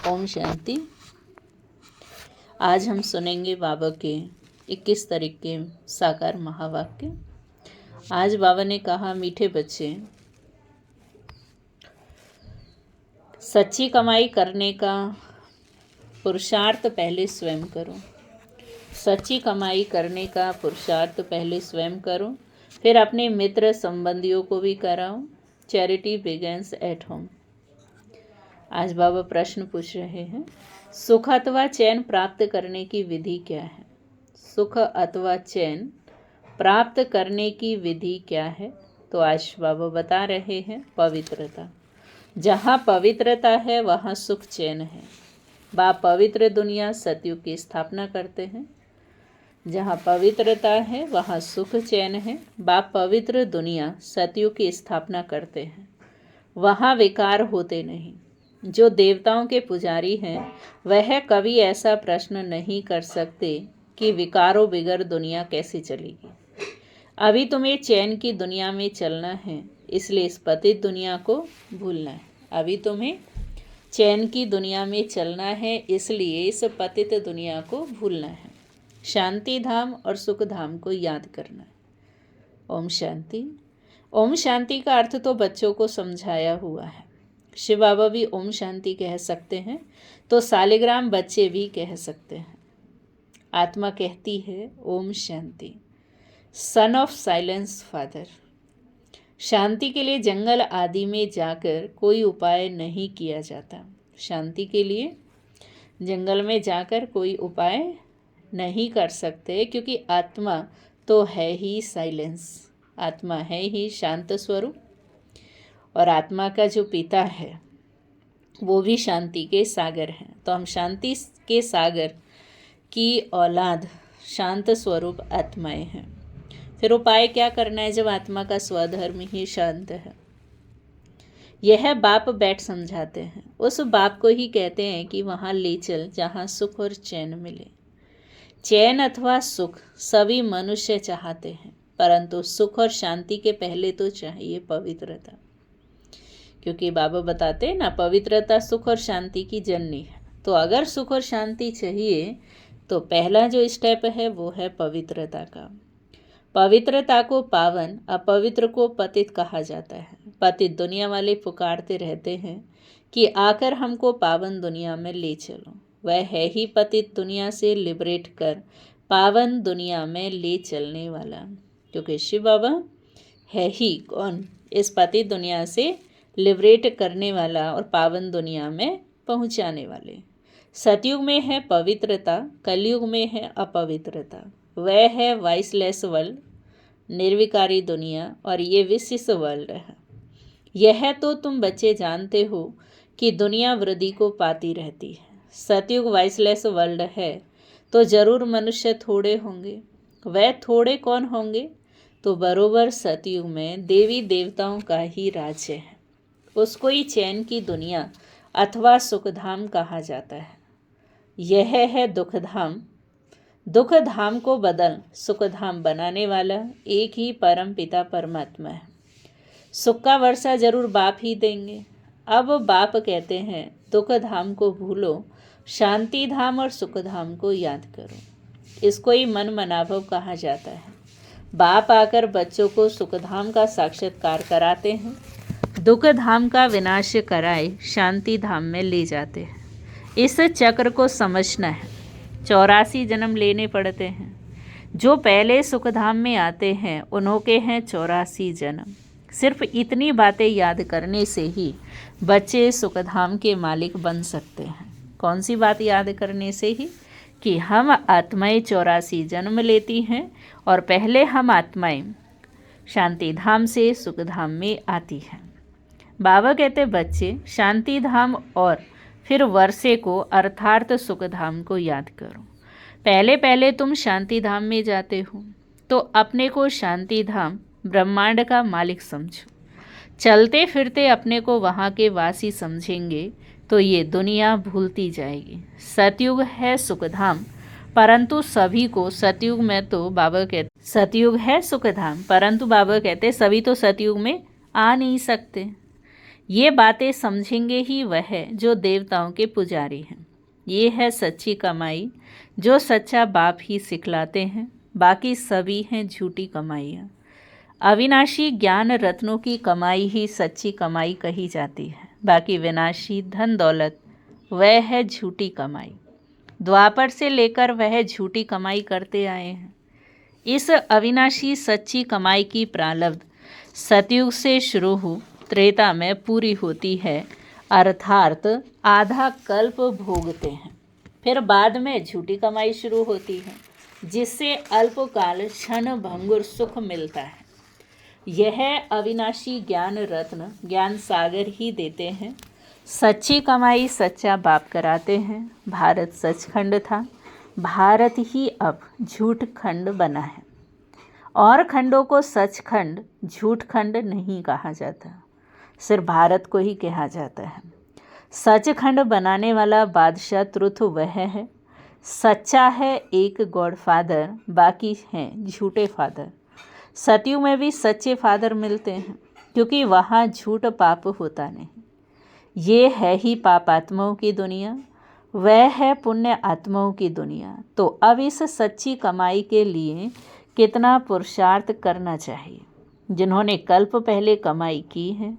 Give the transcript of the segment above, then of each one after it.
ओम शांति। आज हम सुनेंगे बाबा के 21 तारीख के साकार महावाक्य। आज बाबा ने कहा, मीठे बच्चे, सच्ची कमाई करने का पुरुषार्थ पहले स्वयं करो। सच्ची कमाई करने का पुरुषार्थ पहले स्वयं करो, फिर अपने मित्र संबंधियों को भी कराओ। Charity begins at home. आज बाबा प्रश्न पूछ रहे हैं, सुख अथवा चैन प्राप्त करने की विधि क्या है? सुख अथवा चैन प्राप्त करने की विधि क्या है? तो आज बाबा बता रहे हैं, पवित्रता। जहाँ पवित्रता है वहाँ सुख चैन है। बाप पवित्र दुनिया सतयुग की स्थापना करते हैं। जहाँ पवित्रता है वहाँ सुख चैन है। बाप पवित्र दुनिया सतयुग की स्थापना करते हैं। वहाँ विकार होते नहीं। जो देवताओं के पुजारी हैं वह कभी ऐसा प्रश्न नहीं कर सकते कि विकारों बिगर दुनिया कैसे चलेगी। अभी तुम्हें चैन की दुनिया में चलना है, इसलिए इस पतित दुनिया को भूलना है। अभी तुम्हें चैन की दुनिया में चलना है, इसलिए इस पतित दुनिया को भूलना है। शांति धाम और सुख धाम को याद करना है। ओम शांति। ओम शांति का अर्थ तो बच्चों को समझाया हुआ है। शिव बाबा भी ओम शांति कह सकते हैं, तो सालिग्राम बच्चे भी कह सकते हैं। आत्मा कहती है Om Shanti. Son of silence father. शांति के लिए जंगल आदि में जाकर कोई उपाय नहीं किया जाता। शांति के लिए जंगल में जाकर कोई उपाय नहीं कर सकते, क्योंकि आत्मा तो है ही साइलेंस। आत्मा है ही शांत स्वरूप, और आत्मा का जो पिता है वो भी शांति के सागर हैं। तो हम शांति के सागर की औलाद, शांत स्वरूप आत्माएं हैं। फिर उपाय क्या करना है जब आत्मा का स्वधर्म ही शांत है? यह बाप बैठ समझाते हैं। उस बाप को ही कहते हैं कि वहाँ ले चल जहाँ सुख और चैन मिले। चैन अथवा सुख सभी मनुष्य चाहते हैं, परंतु सुख और शांति के पहले तो चाहिए पवित्रता। क्योंकि बाबा बताते हैं ना, पवित्रता सुख और शांति की जननी है। तो अगर सुख और शांति चाहिए तो पहला जो स्टेप है वो है पवित्रता का। पवित्रता को पावन, अपवित्र को पतित कहा जाता है। पतित दुनिया वाले पुकारते रहते हैं कि आकर हमको पावन दुनिया में ले चलो। वह है ही पतित दुनिया से लिबरेट कर पावन दुनिया में ले चलने वाला। क्योंकि शिव बाबा है ही कौन? इस पतित दुनिया से लिबरेट करने वाला और पावन दुनिया में पहुंचाने वाले। सतयुग में है पवित्रता, कलयुग में है अपवित्रता। वह है वाइसलेस वर्ल्ड, निर्विकारी दुनिया, और ये विशिष्ट वर्ल्ड है। यह तो तुम बच्चे जानते हो कि दुनिया वृद्धि को पाती रहती है। सतयुग वाइसलेस वर्ल्ड है तो जरूर मनुष्य थोड़े होंगे। वह थोड़े कौन होंगे? तो बरोबर सतयुग में देवी देवताओं का ही राज्य है। उसको ही चैन की दुनिया अथवा सुखधाम कहा जाता है। यह है दुखधाम। दुखधाम को बदल सुखधाम बनाने वाला एक ही परम पिता परमात्मा है। सुख का वर्षा जरूर बाप ही देंगे। अब बाप कहते हैं दुखधाम को भूलो, शांति धाम और सुखधाम को याद करो। इसको ही मन मनाभव कहा जाता है। बाप आकर बच्चों को सुखधाम का साक्षात्कार कराते हैं, दुख धाम का विनाश कराए शांति धाम में ले जाते हैं। इस चक्र को समझना है। 84 जन्म लेने पड़ते हैं। जो पहले सुख धाम में आते हैं उन्होंने हैं 84 जन्म। सिर्फ इतनी बातें याद करने से ही बच्चे सुख धाम के मालिक बन सकते हैं। कौन सी बात याद करने से ही? कि हम आत्माएं 84 जन्म लेती हैं और पहले हम आत्माएं शांति धाम से सुख धाम में आती हैं। बाबा कहते बच्चे, शांति धाम और फिर वर्षे को अर्थात सुख धाम को याद करो। पहले पहले तुम शांति धाम में जाते हो तो अपने को शांति धाम ब्रह्मांड का मालिक समझो। चलते फिरते अपने को वहाँ के वासी समझेंगे तो ये दुनिया भूलती जाएगी। सतयुग है सुख धाम, परंतु सभी को सतयुग में तो बाबा कहते सतयुग है सुख धाम, परंतु बाबा कहते सभी तो सतयुग में आ नहीं सकते। ये बातें समझेंगे ही वह जो देवताओं के पुजारी हैं। ये है सच्ची कमाई जो सच्चा बाप ही सिखलाते हैं, बाकी सभी हैं झूठी कमाइयाँ। अविनाशी ज्ञान रत्नों की कमाई ही सच्ची कमाई कही जाती है, बाकी विनाशी धन दौलत वह है झूठी कमाई। द्वापर से लेकर वह झूठी कमाई करते आए हैं। इस अविनाशी सच्ची कमाई की प्रारब्ध सतयुग से शुरू हो त्रेता में पूरी होती है, अर्थात आधा कल्प भोगते हैं। फिर बाद में झूठी कमाई शुरू होती है, जिससे अल्पकाल क्षण भंगुर सुख मिलता है। यह अविनाशी ज्ञान रत्न ज्ञान सागर ही देते हैं। सच्ची कमाई सच्चा बाप कराते हैं। भारत सचखंड था, भारत ही अब झूठ खंड बना है। और खंडों को सचखंड झूठ खंड नहीं कहा जाता, सिर्फ भारत को ही कहा जाता है। सचखंड बनाने वाला बादशाह त्रुथ वह है। सच्चा है एक गॉड फादर, बाकी हैं झूठे फादर। सतयुग में भी सच्चे फादर मिलते हैं, क्योंकि वहाँ झूठ पाप होता नहीं। ये है ही पाप आत्माओं की दुनिया, वह है पुण्य आत्माओं की दुनिया। तो अब इस सच्ची कमाई के लिए कितना पुरुषार्थ करना चाहिए। जिन्होंने कल्प पहले कमाई की है,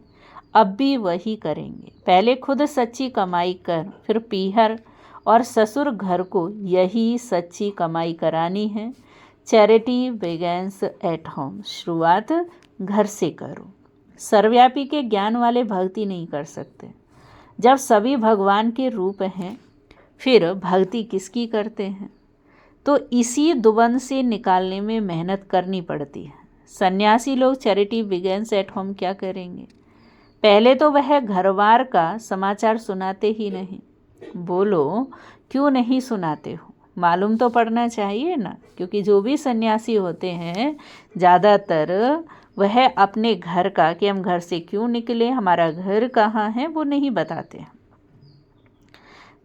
अब भी वही करेंगे। पहले खुद सच्ची कमाई कर, फिर पीहर और ससुर घर को यही सच्ची कमाई करानी है। Charity begins at home. शुरुआत घर से करो। सर्वव्यापी के ज्ञान वाले भक्ति नहीं कर सकते। जब सभी भगवान के रूप हैं, फिर भक्ति किसकी करते हैं? तो इसी दुबन से निकालने में मेहनत करनी पड़ती है। सन्यासी लोग चैरिटी बिगेन्स एट होम क्या करेंगे? पहले तो वह घरवार का समाचार सुनाते ही नहीं। बोलो क्यों नहीं सुनाते हो? मालूम तो पड़ना चाहिए ना, क्योंकि जो भी सन्यासी होते हैं ज़्यादातर वह अपने घर का, कि हम घर से क्यों निकले, हमारा घर कहाँ है, वो नहीं बताते हैं।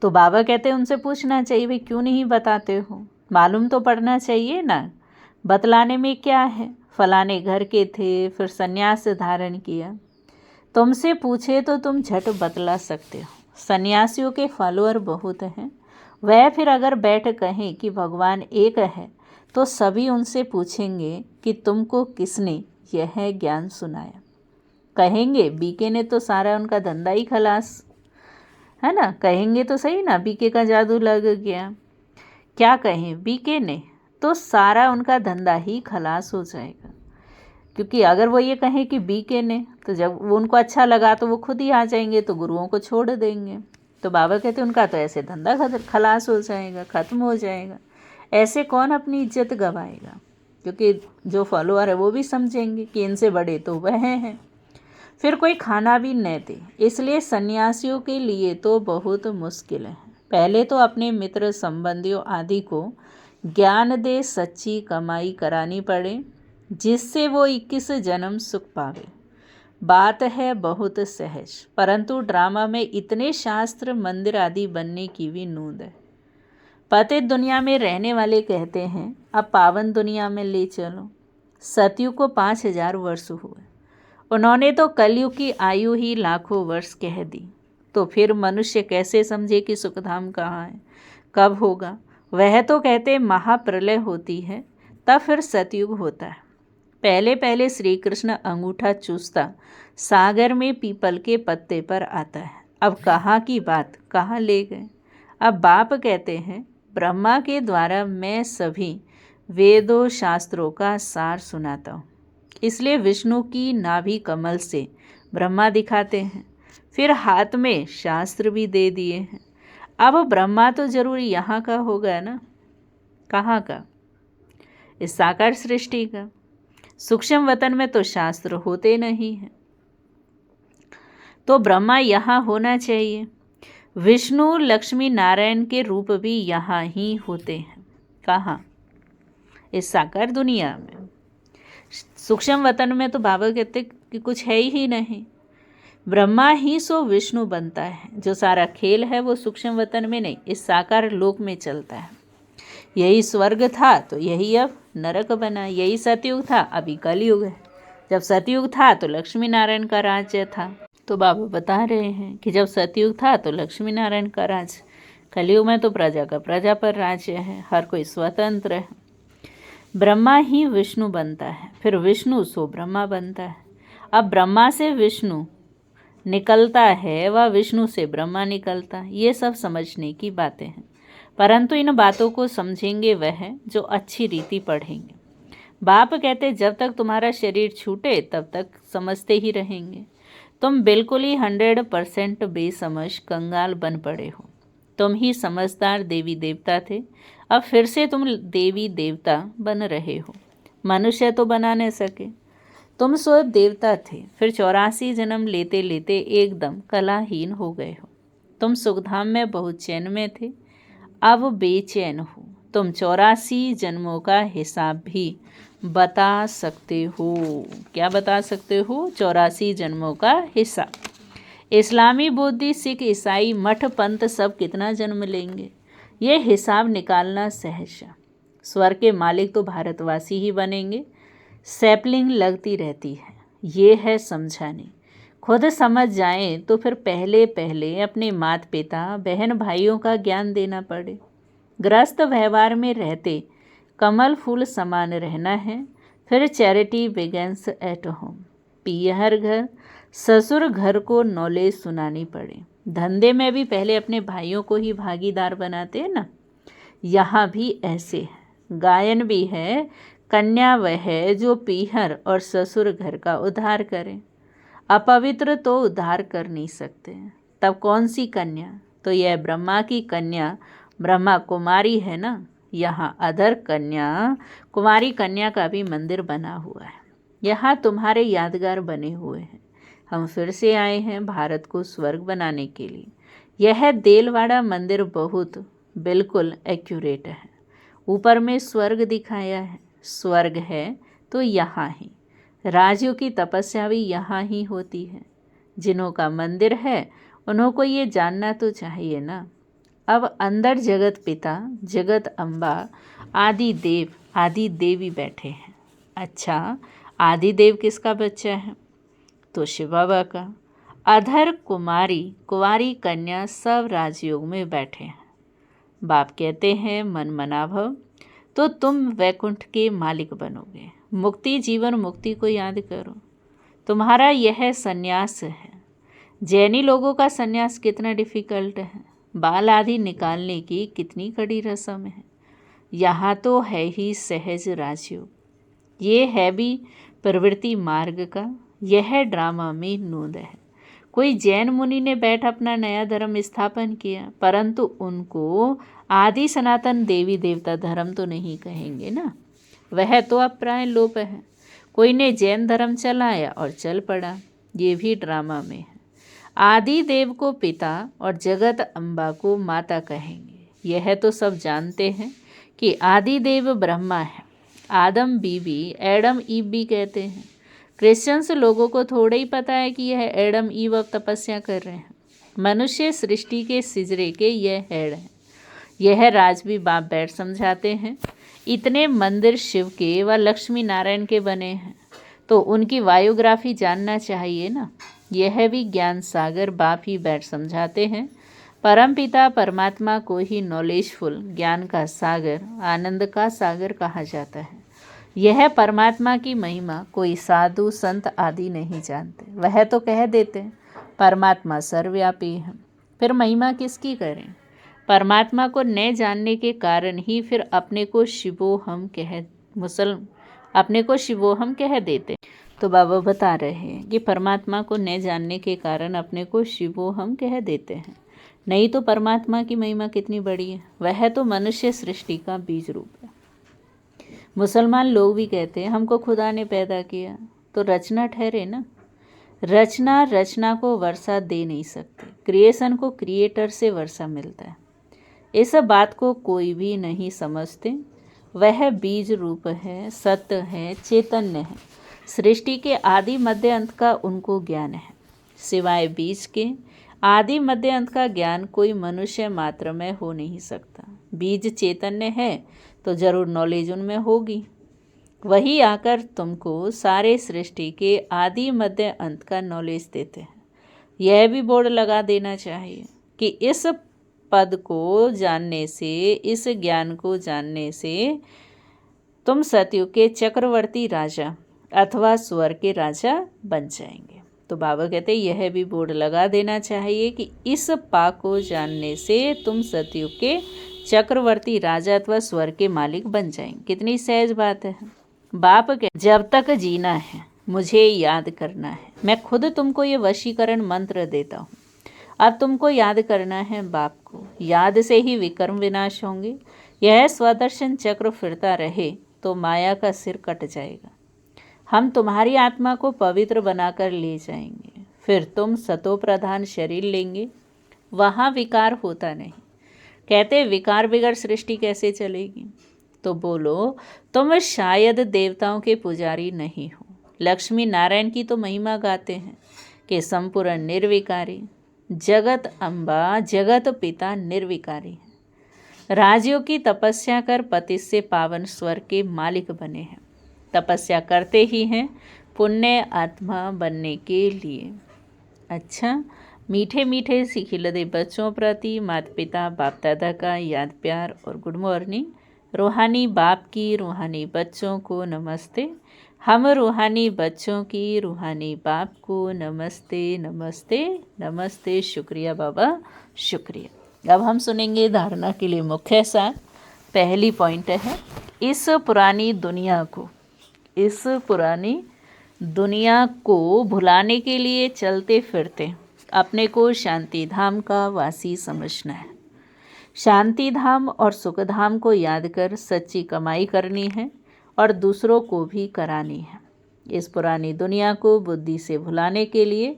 तो बाबा कहते हैं उनसे पूछना चाहिए, भाई क्यों नहीं बताते हो? मालूम तो पड़ना चाहिए ना। बतलाने में क्या है? फलाने घर के थे, फिर सन्यास धारण किया। तुमसे पूछे तो तुम झट बतला सकते हो। सन्यासियों के फॉलोअर बहुत हैं। वह फिर अगर बैठ कहें कि भगवान एक है, तो सभी उनसे पूछेंगे कि तुमको किसने यह ज्ञान सुनाया। कहेंगे बीके ने तो सारा उनका धंधा ही खलास, है ना। कहेंगे तो सही ना, बीके का जादू लग गया। क्या कहें, बीके ने तो सारा उनका धंधा ही खलास हो जाएगा। क्योंकि अगर वो ये कहें कि बीके ने, तो जब वो उनको अच्छा लगा तो वो खुद ही आ जाएंगे, तो गुरुओं को छोड़ देंगे। तो बाबा कहते हैं उनका तो ऐसे धंधा खलास हो जाएगा, ख़त्म हो जाएगा। ऐसे कौन अपनी इज्जत गंवाएगा? क्योंकि जो फॉलोअर है वो भी समझेंगे कि इनसे बड़े तो वह हैं। फिर कोई खाना भी न दे। इसलिए सन्यासियों के लिए तो बहुत मुश्किल है। पहले तो अपने मित्र संबंधियों आदि को ज्ञान दे सच्ची कमाई करानी पड़े, जिससे वो 21 जन्म सुख पावे। बात है बहुत सहज, परंतु ड्रामा में इतने शास्त्र मंदिर आदि बनने की भी नूंद है। पतित दुनिया में रहने वाले कहते हैं अब पावन दुनिया में ले चलो। सतयुग को 5000 वर्ष हुए, उन्होंने तो कलयुग की आयु ही लाखों वर्ष कह दी। तो फिर मनुष्य कैसे समझे कि सुखधाम कहाँ है, कब होगा? वह तो कहते महाप्रलय होती है, तब फिर सतयुग होता है। पहले पहले श्री कृष्ण अंगूठा चूसता सागर में पीपल के पत्ते पर आता है। अब कहाँ की बात कहाँ ले गए। अब बाप कहते हैं ब्रह्मा के द्वारा मैं सभी वेदों शास्त्रों का सार सुनाता हूँ। इसलिए विष्णु की नाभि कमल से ब्रह्मा दिखाते हैं, फिर हाथ में शास्त्र भी दे दिए हैं। अब ब्रह्मा तो जरूर यहाँ का होगा ना। कहाँ का? इस साकार सृष्टि का। सूक्ष्म वतन में तो शास्त्र होते नहीं हैं, तो ब्रह्मा यहाँ होना चाहिए। विष्णु लक्ष्मी नारायण के रूप भी यहाँ ही होते हैं। कहाँ? इस साकार दुनिया में। सूक्ष्म वतन में तो बाबा कहते कि कुछ है ही नहीं। ब्रह्मा ही सो विष्णु बनता है। जो सारा खेल है वो सूक्ष्म वतन में नहीं, इस साकार लोक में चलता है। यही स्वर्ग था तो यही अब नरक बना। यही सतयुग था, अभी कलयुग है। जब सतयुग था तो लक्ष्मी नारायण का राज्य था। तो बाबा बता रहे हैं कि जब सतयुग था तो लक्ष्मी नारायण का राज, कलयुग में तो प्रजा का प्रजा पर राज्य है, हर कोई स्वतंत्र है। ब्रह्मा ही विष्णु बनता है, फिर विष्णु सो ब्रह्मा बनता है। अब ब्रह्मा से विष्णु निकलता है, वह विष्णु से ब्रह्मा निकलता है। ये सब समझने की बातें हैं, परंतु इन बातों को समझेंगे वह जो अच्छी रीति पढ़ेंगे। बाप कहते जब तक तुम्हारा शरीर छूटे तब तक समझते ही रहेंगे। तुम बिल्कुल ही 100% बेसमझ कंगाल बन पड़े हो। तुम ही समझदार देवी देवता थे, अब फिर से तुम देवी देवता बन रहे हो। मनुष्य तो बना नहीं सके। तुम स्वयं देवता थे, फिर 84 जन्म लेते लेते एकदम कलाहीन हो गए हो। तुम सुखधाम में बहुत चैन में थे, अब बेचैन हो। तुम 84 जन्मों का हिसाब भी बता सकते हो। क्या बता सकते हो? 84 जन्मों का हिसाब। इस्लामी, बुद्धि, सिख, ईसाई, मठ, पंथ सब कितना जन्म लेंगे, ये हिसाब निकालना सहज है। स्वर्ग के मालिक तो भारतवासी ही बनेंगे। सैपलिंग लगती रहती है, ये है समझाने। खुद समझ जाएं तो फिर पहले पहले अपने माता पिता बहन भाइयों का ज्ञान देना पड़े। ग्रस्त व्यवहार में रहते कमल फूल समान रहना है। फिर चैरिटी बिगेंस एट होम। पीहर घर ससुर घर को नॉलेज सुनानी पड़े। धंधे में भी पहले अपने भाइयों को ही भागीदार बनाते हैं ना, यहाँ भी ऐसे है। गायन भी है, कन्या वह है जो पीहर और ससुर घर का उद्धार करे। अपवित्र तो उद्धार कर नहीं सकते। तब कौन सी कन्या? तो यह ब्रह्मा की कन्या ब्रह्मा कुमारी है ना। यहाँ अधर कन्या कुमारी कन्या का भी मंदिर बना हुआ है। यहाँ तुम्हारे यादगार बने हुए हैं। हम फिर से आए हैं भारत को स्वर्ग बनाने के लिए। यह देलवाड़ा मंदिर बहुत बिल्कुल एक्यूरेट है। ऊपर में स्वर्ग दिखाया है। स्वर्ग है तो यहाँ ही। राजयों की तपस्या भी यहाँ ही होती है। जिन्हों का मंदिर है उन्हों को ये जानना तो चाहिए ना। अब अंदर जगत पिता, जगत अम्बा, आदि देव, आदि देवी बैठे हैं। अच्छा, आदि देव किसका बच्चा है? तो शिव बाबा का। अधर कुमारी कुंवारी कन्या सब राजयोग में बैठे हैं। बाप कहते हैं मन मना भव, तो तुम वैकुंठ के मालिक बनोगे। मुक्ति जीवन मुक्ति को याद करो। तुम्हारा यह सन्यास है। जैनी लोगों का सन्यास कितना डिफिकल्ट है। बाल आदि निकालने की कितनी कड़ी रस्म है। यहाँ तो है ही सहज राजयोग। ये है भी प्रवृत्ति मार्ग का। यह ड्रामा में नूंद है। कोई जैन मुनि ने बैठ अपना नया धर्म स्थापन किया, परंतु उनको आदि सनातन देवी देवता धर्म तो नहीं कहेंगे ना। वह तो अब प्राय लोप है। कोई ने जैन धर्म चलाया और चल पड़ा, ये भी ड्रामा में है। आदि देव को पिता और जगत अम्बा को माता कहेंगे। यह तो सब जानते हैं कि आदि देव ब्रह्मा है। आदम बीबी एडम ईव भी कहते हैं। क्रिश्चियंस लोगों को थोड़ा ही पता है कि यह एडम ईव अब तपस्या कर रहे हैं। मनुष्य सृष्टि के सिजरे के यह हेड है। यह राज भी बाप बैठ समझाते हैं। इतने मंदिर शिव के व लक्ष्मी नारायण के बने हैं, तो उनकी बायोग्राफी जानना चाहिए ना। यह भी ज्ञान सागर बाप ही बैठ समझाते हैं। परमपिता परमात्मा को ही नॉलेजफुल, ज्ञान का सागर, आनंद का सागर कहा जाता है। यह परमात्मा की महिमा कोई साधु संत आदि नहीं जानते। वह तो कह देते हैं परमात्मा सर्वव्यापी है, फिर महिमा किसकी करें? परमात्मा को न जानने के कारण ही फिर अपने को शिवोहम कह देते। तो बाबा बता रहे हैं कि परमात्मा को न जानने के कारण अपने को शिवोहम कह देते हैं। नहीं तो परमात्मा की महिमा कितनी बड़ी है। वह तो मनुष्य सृष्टि का बीज रूप है। मुसलमान लोग भी कहते हैं हमको खुदा ने पैदा किया, तो रचना ठहरे ना। रचना को वर्षा दे नहीं सकती। क्रिएशन को क्रिएटर से वर्षा मिलता है। इस बात को कोई भी नहीं समझते। वह बीज रूप है, सत्य है, चैतन्य है। सृष्टि के आदि मध्य अंत का उनको ज्ञान है। सिवाय बीज के आदि मध्य अंत का ज्ञान कोई मनुष्य मात्र में हो नहीं सकता। बीज चैतन्य है तो जरूर नॉलेज उनमें होगी। वही आकर तुमको सारे सृष्टि के आदि मध्य अंत का नॉलेज देते हैं। यह भी बोर्ड लगा देना चाहिए कि इस पद को जानने से, इस ज्ञान को जानने से तुम सतयुग के चक्रवर्ती राजा अथवा स्वर्ग के राजा बन जाएंगे। तो बाबा कहते हैं यह भी बोर्ड लगा देना चाहिए कि इस पा को जानने से तुम सतयुग के चक्रवर्ती राजा अथवा स्वर्ग के मालिक बन जाएंगे। कितनी सहज बात है। बाप के जब तक जीना है मुझे याद करना है। मैं खुद तुमको ये वशीकरण मंत्र देता हूँ। अब तुमको याद करना है बाप को। याद से ही विकर्म विनाश होंगे। यह स्वदर्शन चक्र फिरता रहे तो माया का सिर कट जाएगा। हम तुम्हारी आत्मा को पवित्र बनाकर ले जाएंगे। फिर तुम सतो प्रधान शरीर लेंगे। वहाँ विकार होता नहीं। कहते विकार बिगड़ सृष्टि कैसे चलेगी। तो बोलो तुम शायद देवताओं के पुजारी नहीं हो। लक्ष्मी नारायण की तो महिमा गाते हैं कि संपूर्ण निर्विकारी, जगत अम्बा जगत पिता निर्विकारी है। राजियों की तपस्या कर पति से पावन स्वर्ग के मालिक बने हैं। तपस्या करते ही हैं पुण्य आत्मा बनने के लिए। अच्छा, मीठे मीठे सिखिलदे बच्चों प्रति माता पिता बाप दादा का याद प्यार और गुड मॉर्निंग। रूहानी बाप की रूहानी बच्चों को नमस्ते। हम रूहानी बच्चों की रूहानी बाप को नमस्ते नमस्ते नमस्ते। शुक्रिया बाबा, शुक्रिया। अब हम सुनेंगे धारणा के लिए मुख्य सार। पहली पॉइंट है, इस पुरानी दुनिया को भुलाने के लिए चलते फिरते अपने को शांति धाम का वासी समझना है। शांति धाम और सुख धाम को याद कर सच्ची कमाई करनी है और दूसरों को भी करानी है। इस पुरानी दुनिया को बुद्धि से भुलाने के लिए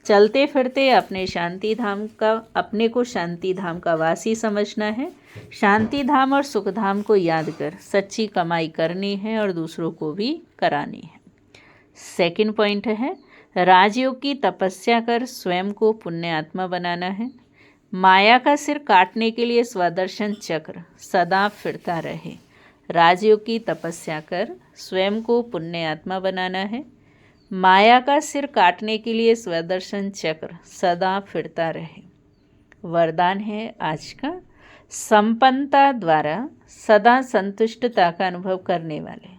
चलते फिरते अपने को शांति धाम का वासी समझना है। शांति धाम और सुख धाम को याद कर सच्ची कमाई करनी है और दूसरों को भी करानी है। सेकंड पॉइंट है, राजयोग की तपस्या कर स्वयं को पुण्य आत्मा बनाना है। माया का सिर काटने के लिए स्वदर्शन चक्र सदा फिरता रहे। राजयोग की तपस्या कर स्वयं को पुण्य आत्मा बनाना है। माया का सिर काटने के लिए स्वदर्शन चक्र सदा फिरता रहे। वरदान है आज का, संपन्नता द्वारा सदा संतुष्टता का अनुभव करने वाले।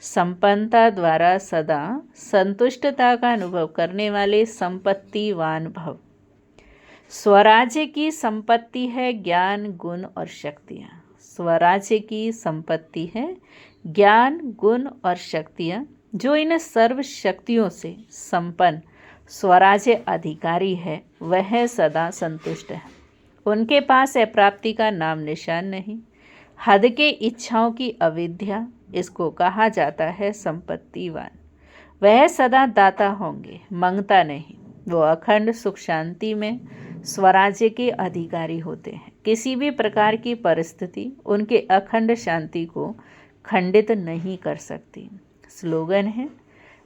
संपन्नता द्वारा सदा संतुष्टता का अनुभव करने वाले संपत्तिवान भव। स्वराज्य की संपत्ति है ज्ञान गुण और शक्तियाँ। स्वराज्य की संपत्ति है ज्ञान गुण और शक्तियाँ। जो इन सर्व शक्तियों से संपन्न स्वराज्य अधिकारी है वह सदा संतुष्ट है। उनके पास अप्राप्ति का नाम निशान नहीं। हद के इच्छाओं की अविद्या, इसको कहा जाता है संपत्तिवान। वह सदा दाता होंगे, मांगता नहीं। वो अखंड सुख शांति में स्वराज्य के अधिकारी होते हैं। किसी भी प्रकार की परिस्थिति उनके अखंड शांति को खंडित नहीं कर सकती। स्लोगन है,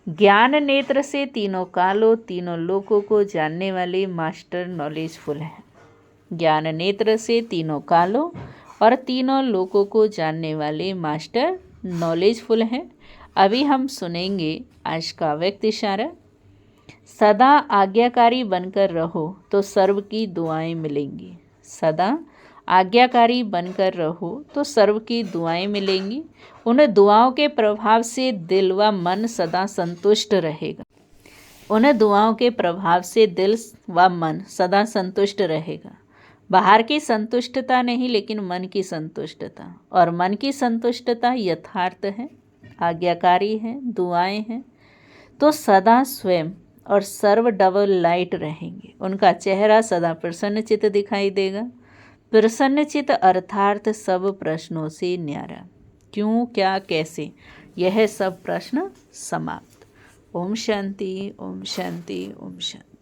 ज्ञान नेत्र से तीनों कालों तीनों लोकों को जानने वाले मास्टर नॉलेजफुल हैं। ज्ञान नेत्र से तीनों कालों और तीनों लोकों को जानने वाले मास्टर नॉलेजफुल हैं। अभी हम सुनेंगे आज का व्यक्ति इशारा। सदा आज्ञाकारी बनकर रहो तो सर्व की दुआएं मिलेंगी। सदा आज्ञाकारी बनकर रहो तो सर्व की दुआएं मिलेंगी। उन दुआओं के प्रभाव से दिल व मन सदा संतुष्ट रहेगा। उन दुआओं के प्रभाव से दिल व मन सदा संतुष्ट रहेगा। बाहर की संतुष्टता नहीं, लेकिन मन की संतुष्टता। और मन की संतुष्टता यथार्थ है, आज्ञाकारी है, दुआएं हैं। तो सदा स्वयं और सर्व डबल लाइट रहेंगे। उनका चेहरा सदा प्रसन्नचित दिखाई देगा। प्रसन्नचित अर्थार्थ सब प्रश्नों से न्यारा। क्यों, क्या, कैसे, यह सब प्रश्न समाप्त। ओम शांति, ओम शांति, ओम शांति।